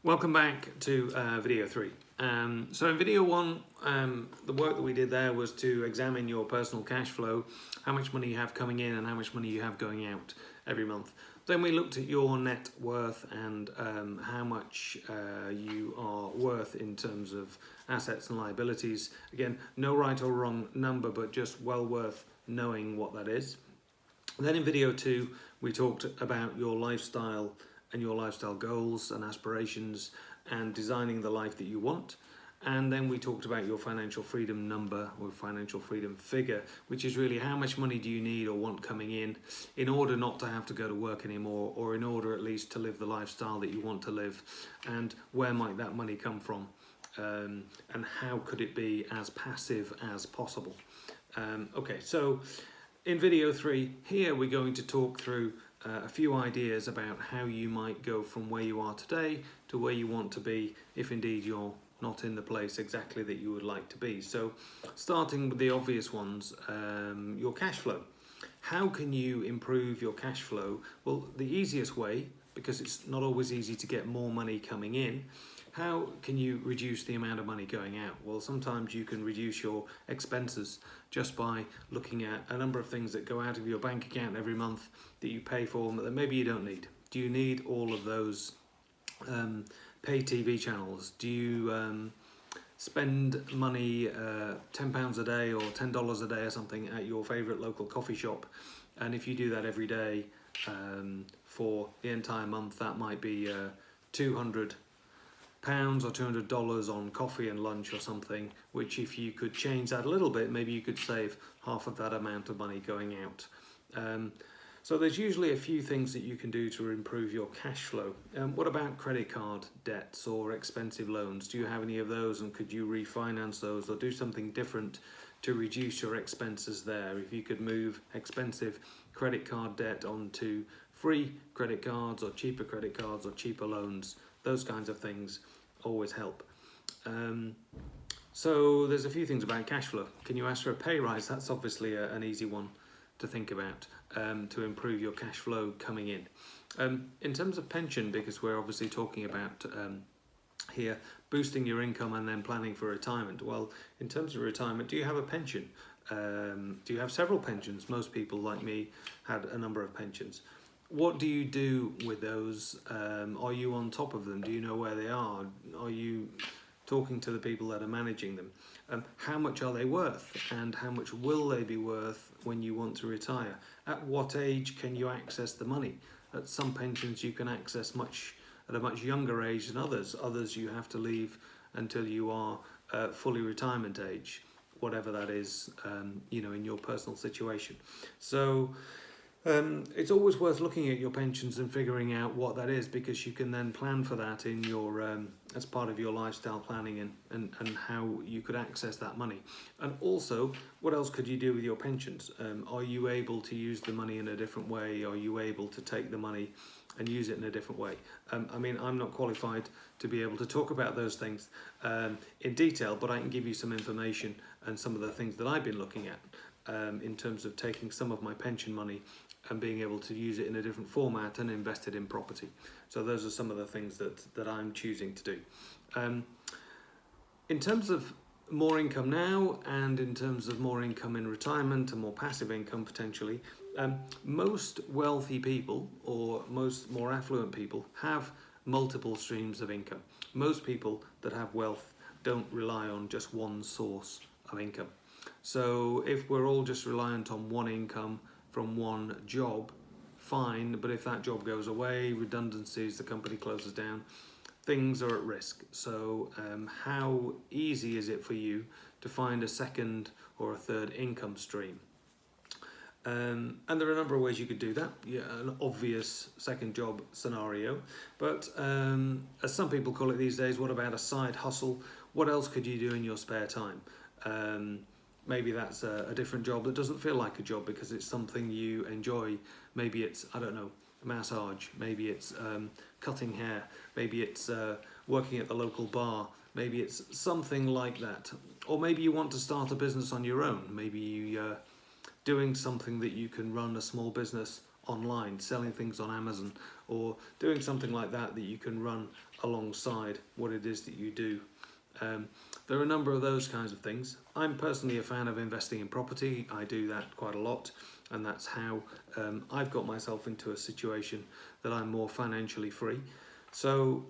Welcome back to video 3. So in video 1, the work that we did there was to examine your personal cash flow, how much money you have coming in and how much money you have going out every month. Then we looked at your net worth and how much you are worth in terms of assets and liabilities. Again, no right or wrong number, but just well worth knowing what that is. Then in video 2, we talked about your lifestyle and your lifestyle goals and aspirations and designing the life that you want. And then we talked about your financial freedom number or financial freedom figure, which is really how much money do you need or want coming in order not to have to go to work anymore, or in order at least to live the lifestyle that you want to live, and where might that money come from, and how could it be as passive as possible. Okay, so in video 3 here we're going to talk through a few ideas about how you might go from where you are today to where you want to be, if indeed you're not in the place exactly that you would like to be. So starting with the obvious ones, your cash flow. How can you improve your cash flow? Well, the easiest way, because it's not always easy to get more money coming in, how can you reduce the amount of money going out? Well, sometimes you can reduce your expenses just by looking at a number of things that go out of your bank account every month that you pay for that maybe you don't need. Do you need all of those pay TV channels? Do you spend money, £10 a day or $10 a day or something at your favourite local coffee shop? And if you do that every day for the entire month, that might be £200 or $200 on coffee and lunch or something, which if you could change that a little bit, maybe you could save half of that amount of money going out. So there's usually a few things that you can do to improve your cash flow. What about credit card debts or expensive loans? Do you have any of those, and could you refinance those or do something different to reduce your expenses there? If you could move expensive credit card debt onto free credit cards or cheaper loans, those kinds of things always help. So there's a few things about cash flow. Can you ask for a pay rise? That's obviously an easy one to think about to improve your cash flow coming in. In terms of pension, because we're obviously talking about here boosting your income and then planning for retirement. Well, in terms of retirement, do you have a pension? Do you have several pensions? Most people like me had a number of pensions. What do you do with those? Are you on top of them? Do you know where they are? Are you talking to the people that are managing them? How much are they worth, and how much will they be worth when you want to retire? At what age can you access the money? At some pensions you can access at a much younger age than others. Others you have to leave until you are fully retirement age, whatever that is, in your personal situation. So it's always worth looking at your pensions and figuring out what that is, because you can then plan for that in your as part of your lifestyle planning and how you could access that money. And also, what else could you do with your pensions? Are you able to use the money in a different way? Are you able to take the money and use it in a different way? I mean, I'm not qualified to be able to talk about those things in detail, but I can give you some information and some of the things that I've been looking at in terms of taking some of my pension money and being able to use it in a different format and invest it in property. So those are some of the things that I'm choosing to do. In terms of more income now, and in terms of more income in retirement and more passive income potentially, most wealthy people or most more affluent people have multiple streams of income. Most people that have wealth don't rely on just one source of income. So if we're all just reliant on one income from one job, fine, but if that job goes away, redundancies, the company closes down, things are at risk. So how easy is it for you to find a second or a third income stream? And there are a number of ways you could do that. Yeah, an obvious second job scenario, but as some people call it these days, what about a side hustle? What else could you do in your spare time? Maybe that's a different job that doesn't feel like a job because it's something you enjoy. Maybe it's, I don't know, massage. Maybe it's cutting hair. Maybe it's working at the local bar. Maybe it's something like that. Or maybe you want to start a business on your own. Maybe you're doing something that you can run a small business online, selling things on Amazon, or doing something like that that you can run alongside what it is that you do. There are a number of those kinds of things. I'm personally a fan of investing in property. I do that quite a lot, and that's how I've got myself into a situation that I'm more financially free. So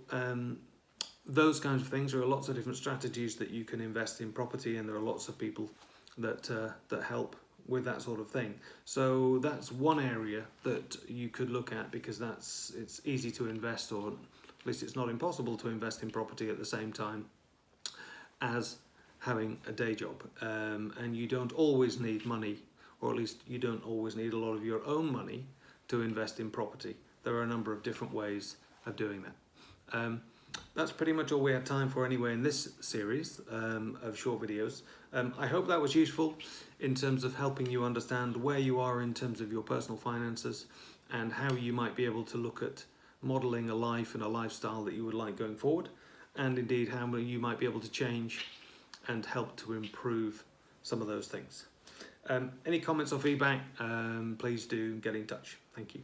those kinds of things. There are lots of different strategies that you can invest in property, and there are lots of people that that help with that sort of thing. So that's one area that you could look at, because it's easy to invest, or at least it's not impossible to invest in property at the same time as having a day job. And you don't always need money, or at least you don't always need a lot of your own money to invest in property. There are a number of different ways of doing that. That's pretty much all we had time for anyway in this series of short videos. I hope that was useful in terms of helping you understand where you are in terms of your personal finances, and how you might be able to look at modelling a life and a lifestyle that you would like going forward, and indeed how you might be able to change and help to improve some of those things. Any comments or feedback, please do get in touch. Thank you.